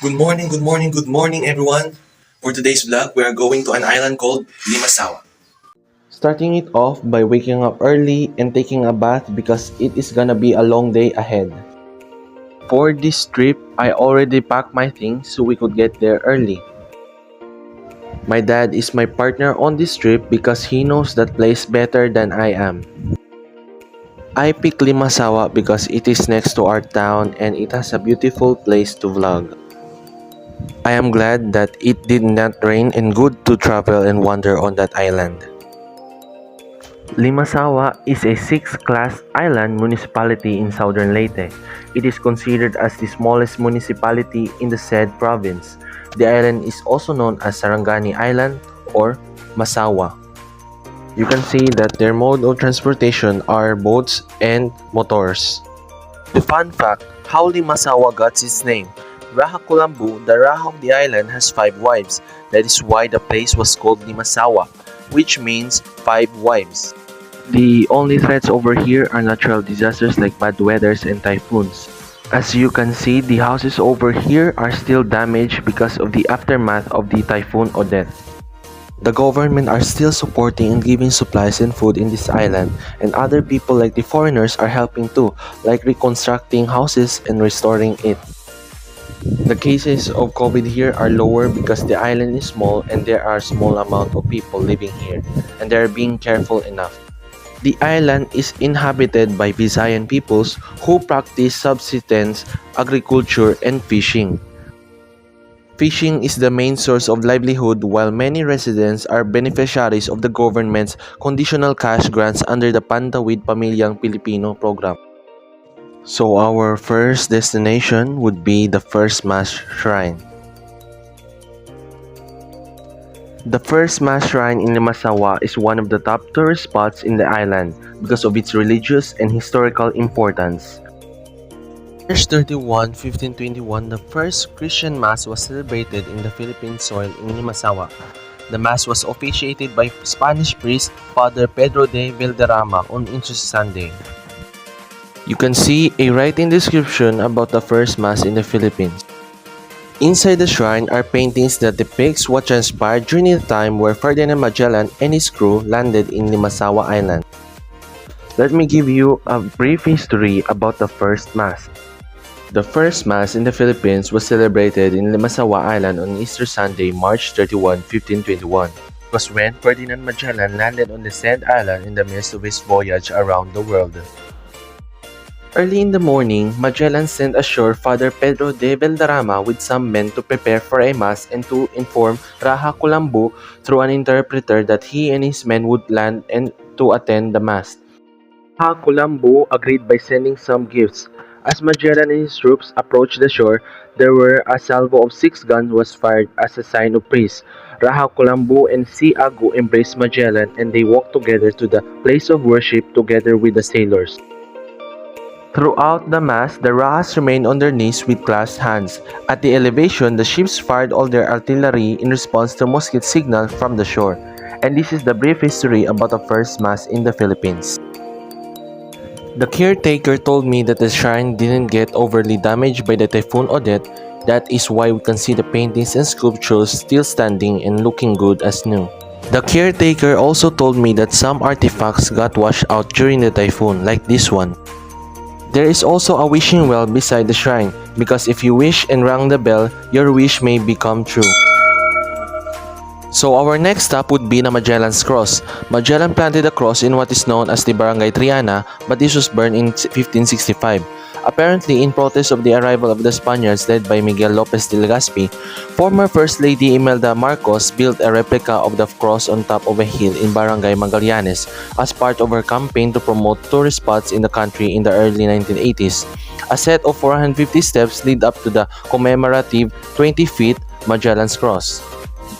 Good morning, everyone. For today's vlog, we are going to an island called Limasawa. Starting it off by waking up early and taking a bath because it is gonna be a long day ahead. For this trip, I already packed my things so we could get there early. My dad is my partner on this trip because he knows that place better than I am. I picked Limasawa because it is next to our town and it has a beautiful place to vlog. I am glad that it did not rain and good to travel and wander on that island. Limasawa is a 6th-class island municipality in southern Leyte. It is considered as the smallest municipality in the said province. The island is also known as Sarangani Island or Masawa. You can see that their mode of transportation are boats and motors. The fun fact, how Limasawa got its name. Raha Kulambu, the Raha of the island, has 5 wives. That is why the place was called Limasawa, which means 5 wives. The only threats over here are natural disasters like bad weathers and typhoons. As you can see, the houses over here are still damaged because of the aftermath of the typhoon Odette. The government are still supporting and giving supplies and food in this island, and other people like the foreigners are helping too, like reconstructing houses and restoring it. The cases of COVID here are lower because the island is small and there are small amount of people living here, and they are being careful enough. The island is inhabited by Visayan peoples who practice subsistence agriculture and fishing. Fishing is the main source of livelihood while many residents are beneficiaries of the government's conditional cash grants under the Pantawid Pamilyang Pilipino program. So our first destination would be the First Mass Shrine. The First Mass Shrine in Limasawa is one of the top tourist spots in the island because of its religious and historical importance. March 31, 1521, the first Christian Mass was celebrated in the Philippine soil in Limasawa. The Mass was officiated by Spanish priest Father Pedro de Valderrama on Easter Sunday. You can see a writing description about the first Mass in the Philippines. Inside the shrine are paintings that depicts what transpired during the time where Ferdinand Magellan and his crew landed in Limasawa Island. Let me give you a brief history about the first Mass. The first Mass in the Philippines was celebrated in Limasawa Island on Easter Sunday, March 31, 1521. It was when Ferdinand Magellan landed on the said island in the midst of his voyage around the world. Early in the morning, Magellan sent ashore Father Pedro de Valderrama with some men to prepare for a mass and to inform Raha Kulambu through an interpreter that he and his men would land and to attend the mass. Raha Kulambu agreed by sending some gifts. As Magellan and his troops approached the shore, there were a salvo of 6 guns was fired as a sign of peace. Raha Kulambu and Si Agu embraced Magellan and they walked together to the place of worship together with the sailors. Throughout the mass, the Rahas remained on their knees with clasped hands. At the elevation, the ships fired all their artillery in response to musket signal from the shore. And this is the brief history about the first mass in the Philippines. The caretaker told me that the shrine didn't get overly damaged by the Typhoon Odette. That is why we can see the paintings and sculptures still standing and looking good as new. The caretaker also told me that some artifacts got washed out during the typhoon, like this one. There is also a wishing well beside the shrine, because if you wish and rang the bell, your wish may become true. So our next stop would be the Magellan's Cross. Magellan planted a cross in what is known as the Barangay Triana, but this was burned in 1565. Apparently, in protest of the arrival of the Spaniards led by Miguel Lopez de Legazpi, former First Lady Imelda Marcos built a replica of the cross on top of a hill in Barangay Magallanes as part of her campaign to promote tourist spots in the country in the early 1980s. A set of 450 steps lead up to the commemorative 20 feet Magellan's Cross.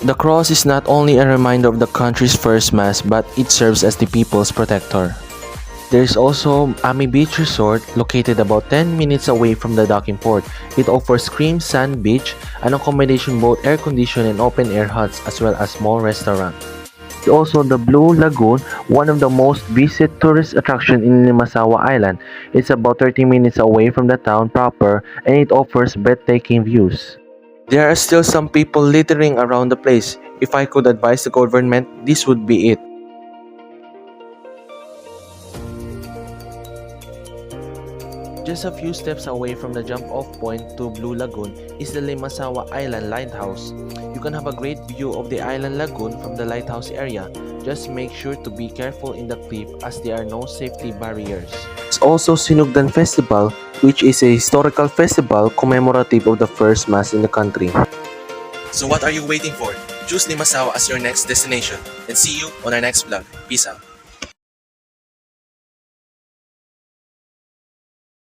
The cross is not only a reminder of the country's first mass, but it serves as the people's protector. There is also Ami Beach Resort located about 10 minutes away from the docking port. It offers cream sand beach, an accommodation both air-conditioned and open-air huts as well as small restaurant. Also the Blue Lagoon, one of the most visited tourist attractions in Limasawa Island. It's about 30 minutes away from the town proper and it offers breathtaking views. There are still some people littering around the place. If I could advise the government, this would be it. Just a few steps away from the jump-off point to Blue Lagoon is the Limasawa Island Lighthouse. You can have a great view of the island lagoon from the lighthouse area. Just make sure to be careful in the cliff as there are no safety barriers. There's also Sinugdan Festival, which is a historical festival commemorative of the first mass in the country. So what are you waiting for? Choose Limasaw as your next destination and see you on our next vlog. Peace out.